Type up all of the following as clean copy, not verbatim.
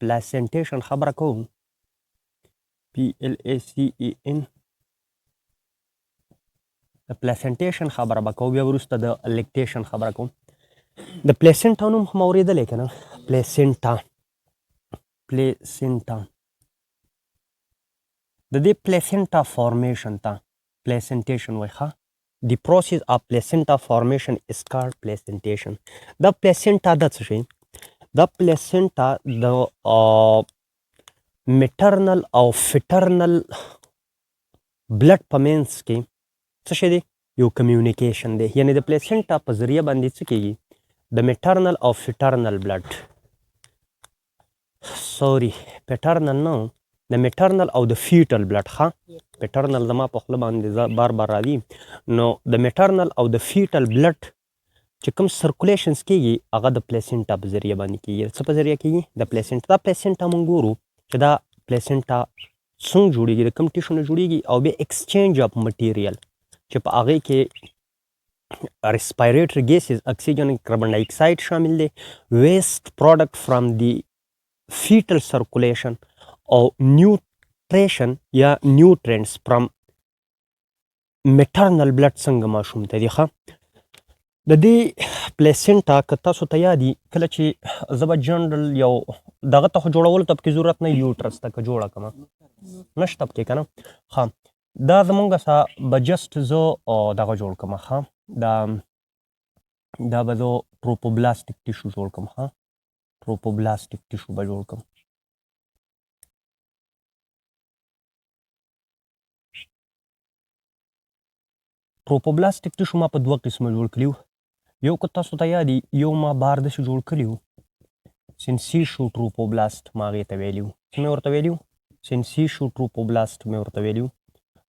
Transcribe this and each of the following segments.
placentation خبره کوم PLACEN د placentation خبره به کوو بیا وروسته د lactation خبره کوم د placenta نوم هم اورېدلی که نه placenta د دې placenta formation ته placentation وایي ښه The process of placenta formation is called placentation. دا placenta د څه شي دا placenta د maternal او fraternal blood په منځ کې څه شی دی یو کمیونیکیشن دی یعنی د placenta په ذریعه باندې څه کیږي د maternal او fraternal blood paternal نه د maternal او د fetal blood ښه paternal زما په خوله باندې بار بار راځي نو د maternal او د fetal blood چې کوم سرکولیشنز کیږي هغه د placenta په ذریعه باندې کیږي څه په ذریعه کیږي د placenta دا placenta مونږ ګورو چې دا placenta څنګه جوړیږي د کوم ټیشو نه جوړیږي او بیا exchange of material چې په هغې کې respiratory gases oxygen carbon dioxide شامل دی waste product from the fetal circulation او nutrition یا nutrients from maternal blood څنګه ماشوم ته دي ښه د دې پلیسنټا که تاسو ته یادي کله چې زه به جنرال یو دغه ته خو جوړولو ته پکې ضرورت نه یوټرس ته که جوړه کړمه نشته پکې که نه ښه دا زمونږ سه به جسټ زه دغه جوړ کړمه ښه دا به زه ټروپوبلاستیک ټیشو جوړ کړم ښه ټروپوبلاستیک ټیشو به جوړ کړم ټروپوبلاستیک ټیشو ما په دوه قسمه جوړ کړي یو که تاسو ته یادي یو ما بار داسې جوړ کړي وو سینسیشو ټروپوبلاست ما هغې ته ویلي وو څه مې ورته ویلي وو سینسیشو ټروپوبلاست مې ورته ویلي وو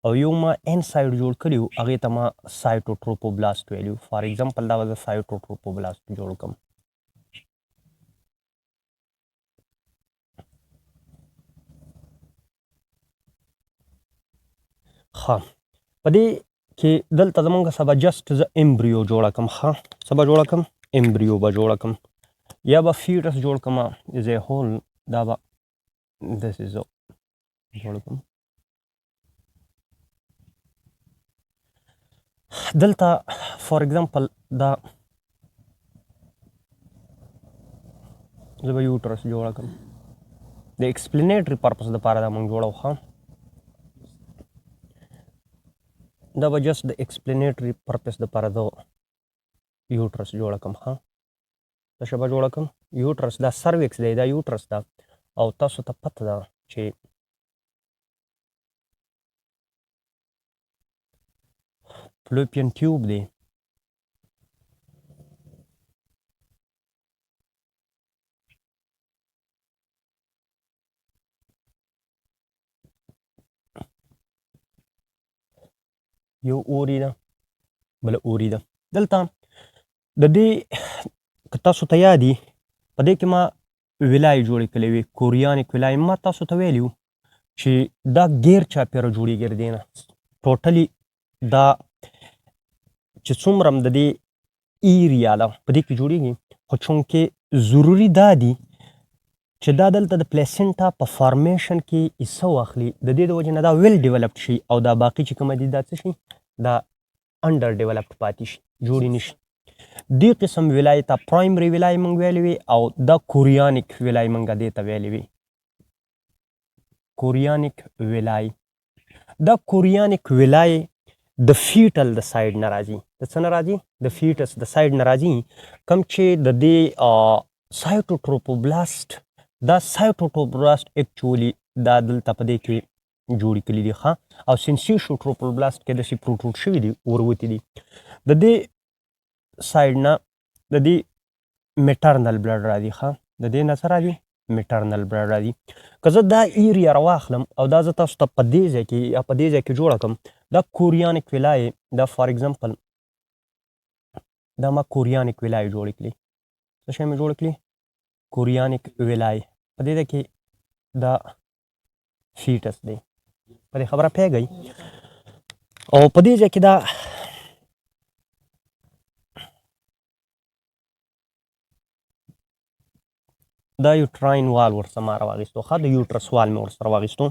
او یو ما انسایډ جوړ کړي وو هغې ته ما سایټو ټروپوبلاست ویلي وو فار ایګزامپل دا به زه سایټو ټروپوبلاست جوړ کړم ښه په دې کې دلته زمونږ سه به جسټ زه امبریو جوړه کړم ښه څه به جوړه کړم امبریو به جوړه کړم یا به فیټس جوړ کړم از ا هول دا به داسې زه جوړ کړم دلته فار ایګزامپل دا زه به یوټرس جوړه کړم د ایکسپلینیټري پرپس دپاره دا مونږ جوړو ښه دا به جسټ د ایکسپلینیټري پرپس دپاره زه یوټرس جوړه کړم ښه څه شی به جوړه کړم یوټرس دا سروکس دی دا یوټرس ده او تاسو ته پته ده چې فلوپین ټیوب دی یو اوري ده بله اوري ده دلته د دې که تاسو ته یادي په دې کې ما ولایې جوړې کړې وې کوریانیک ولایې ما تاسو ته ویلي وو چې دا ګیر چاپېره جوړېږي د دې نه ټوټلي دا چې څومره د دې ایریا ده په دې کې جوړېږي خو چونکې ضروري دا دي چې دا دلته د پلیسنټا په فارمیشن کې حصه واخلي د دې د وجې نه دا ویل ډیولپډ شي او دا باقي چې کومه دي دا څه شي دا انډر ډیولپډ پاتې شي جوړې نه شي دې قسم ولایې ته پرایمري ولایې موږ ویلې وي او دا کوریانیک ولایې موږ دې ته ویلې وي کوریانیک ولایې دا کوریانیک ولایې د فیټل د سایډ نه راځي د څه نه راځي د فیټس د سایډ نه راځي کوم چې د دې سایټوټروپوبلاست دا سایټوټروپوبلاست اکچولي دا دلته په دې کې جوړې کړي دي ښه او سینسیشو ټروپوبلاست کې داسې پروټوټ شوي دي وروتي دي د دې سایډ نه د دې میټرنل بلډ راځي ښه د دې نه څه راځي میټرنل بلډ راځي که زه دا ایریا راواخلم او دا زه تاسو ته په دې ځای کې یا په دې ځای کې جوړه کړم دا کوریانیک ولایې دا فار ایګزامپل دا ما کوریانیک ولایې جوړې کړي څه شی مې جوړې کړي کوریانیک ولایې په دې ځای کې دا فیټس دی په دې خبره پوهېږئ او په دې ځای کې دا دا یوټراین وال ورسره ما راواخیستو ښه د یوټرس وال مې ورسره واخیستو.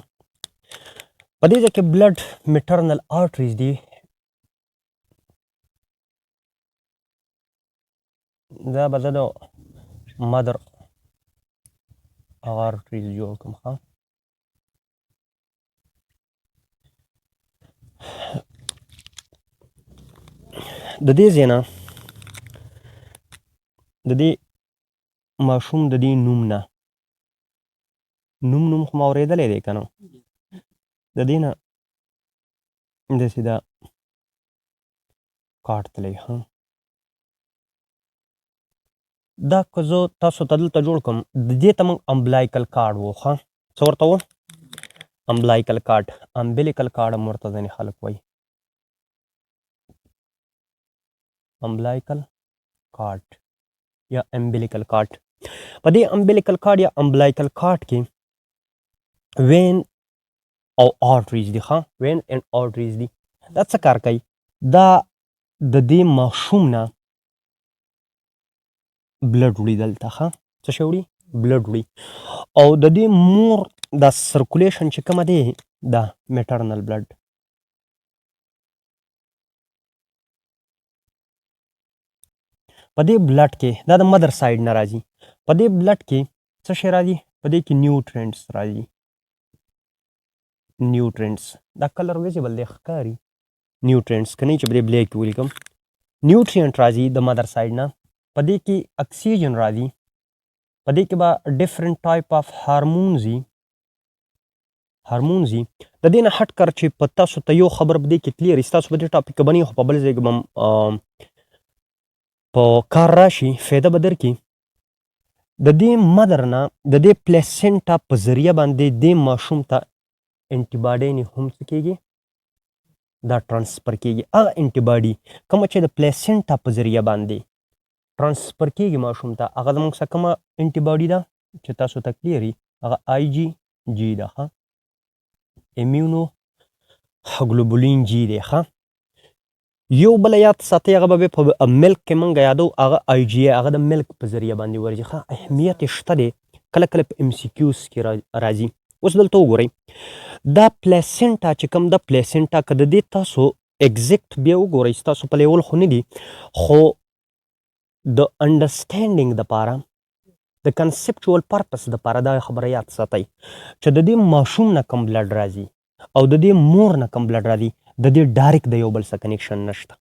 په دې ځای کې بلډ میټرنل آرټریز دي. دا به زه د مدر آرټریز جوړ کړم ښه. د دې ځای نه د دې ماشوم د دې نوم نه نوم خو ما اورېدلی دی که نه، د دې نه داسې دا کاټ تللی ښه. دا که زه تاسو ته دلته جوړ کړم د دې ته موږ امبلایکل کارډ و ښه. څه ورته و؟ امبلایکل کارډ، امبلیکل کارډ هم ورته ځینې خلک وایي. امبلایکل کارډ یا امبلیکل کارډ. په دې امبلیکل کارډ یا امبلایکل کارډ کې وین او آرټریز دي ښه. وین اینډ آرټریز دي. دا څه کار کوي؟ دا د دې ماشوم نه بلډ وړي دلته ښه. څه شی وړي؟ بلډ وړي. او د دې مور دا سرکولیشن چې کومه دی دا میټرنل بلډ. په دې بلډ کې دا د مدر سایډ نه راځي. په دې بلډ کې څه شی راځي؟ په دې کې نیوټرینټس راځي. نیوټرینټس دا کلر ویزیبل دی ښکاري. نیوټرینټس که نه چې په دې بلیک کې ولیکم. نیوټرینټ راځي د مدر سایډ نه. په دې کې اکسیجن راځي. په دې کې به ډفرنٹ ټایپ آف هارمونز وي. هارمونز وي. د دې نه هټ کر چې په تاسو ته یو خبر په دې کې کلیر وي، ستاسو په دې ټاپک باندې خو په بل ځای کې به په کار راشي، فایده به درکړي. د دې مدر نه د دې پلیسنټا په ذریعه باندې دې ماشوم ته انټي باډي نه هم څه کېږي؟ دا ټرانسفر کېږي. هغه انټي باډي کومه چې د پلیسنټا په ذریعه باندې ټرانسفر کېږي ماشوم ته، هغه زموږ څخه کومه انټي باډي ده چې تاسو ته کلیر وي، هغه آی جي جي ده ښه. امیونو ګلوبولین جي دی ښه. یو بل یاد ساتئ، هغه به په ملک کې موږ یادو، هغه آی جي ای، هغه د ملک په ذریعه باندې ورځي ښه. اهمیت یې شته دی، کله کله په ام سی کیوز کې راځي. اوس دلته وګورئ دا پلیسنټا چې کوم ده، پلیسنټا که د دې تاسو ایگزیکټ بیا وګورئ، ستاسو په لیول خو نه دي، خو د انډرسټینډینګ دپاره د کنسپچوال پرپس دپاره دا خبره یاد ساتئ چې د دې ماشوم نه کوم بلډ راځي او د دې مور نه کوم بلډ راځي، د دې ډایرکټ د یو بل سره کنیکشن نشته.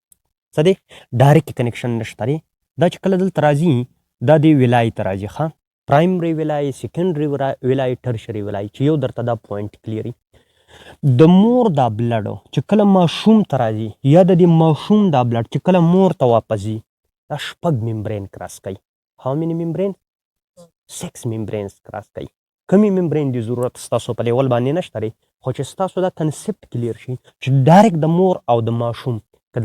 څه دی؟ ډایرکټ کنیکشن نشته دی. دا چې کله دلته راځي دا دې ولای ته راځي ښه. پرایمري ولای، سیکنډري ولای، ټرشري ولای، چې یو درته دا پوینټ کلیري. د مور دا بلډ چې کله ماشوم ته راځي یا د دې ماشوم دا بلډ چې کله مور ته واپس ځي، دا شپږ ممبرین کراس کوي. هاو مینی ممبرین؟ 6 ممبرینز کراس کوي. کمې ممبرین دی ضرورت ستاسو په لیول باندې نشته دی، خو چې ستاسو دا کنسپټ کلیر شي چې ډایرکټ د مور او د ماشوم، که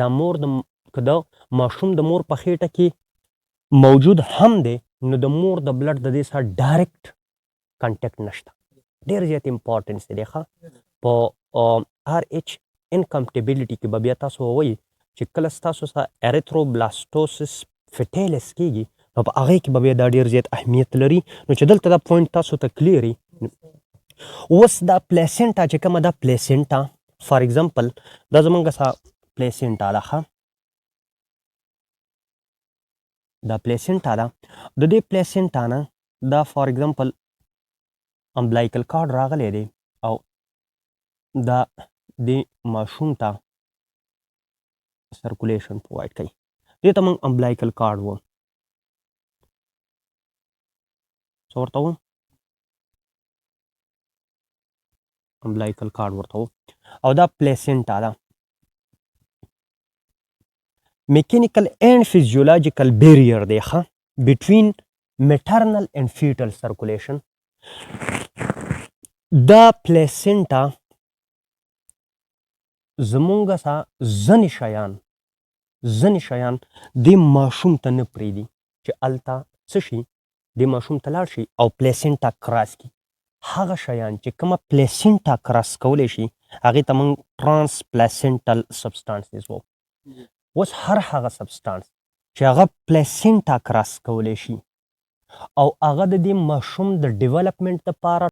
د ماشوم د مور په خېټه کې موجود هم دی، نو د مور د بلډ د دې سره ډایرکټ کنټیکټ نشته. ډېر زیات امپورټنس دی ښه. په آر ایچ انکمپټیبلیټي کې به بیا تاسو ووایي چې کله ستاسو سره اریتروبلاستوسس فټیلس کېږي، نو په هغې کې به بیا دا ډېر زیات اهمیت لري. نو چې دلته دا پوینټ تاسو ته کلیر وي. اوس دا پلیسنټا چې کومه ده، پلیسنټا فار ایگزامپل دا زمونږ سره پلیسنټا ده ښه. دا پلیسنټا ده. د دې پلیسنټا نه دا فار ایگزامپل امبلایکل کارډ راغلی دی او دا دې ماشوم ته سرکولیشن پرووایډ کوي. دې ته موږ امبلایکل کارډ وو. څه ورته وو؟ امبلایکل کارډ ورته وو. او دا پلیسنټا ده. میکینیکل اینڈ فزیولوژیکل بیریر دی ښه بټوین میټرنل اینڈ فیټل سرکولیشن. دا پلیسنټا زمونږ سره ځینې شیان دې ماشوم ته نه پرېږدي چې هلته څه شي، دې ماشوم ته لاړ شي او پلیسنټا کراس کړي. هغه شیان چې کومه پلیسنټا کراس کولی شي، هغې ته موږ ټرانس پلیسنټل سبسټانسز وو. اوس هر هغه سبسټانس چې هغه پلیسنټا کراس کولی شي، او هغه د دې ماشوم د ډیولپمنټ لپاره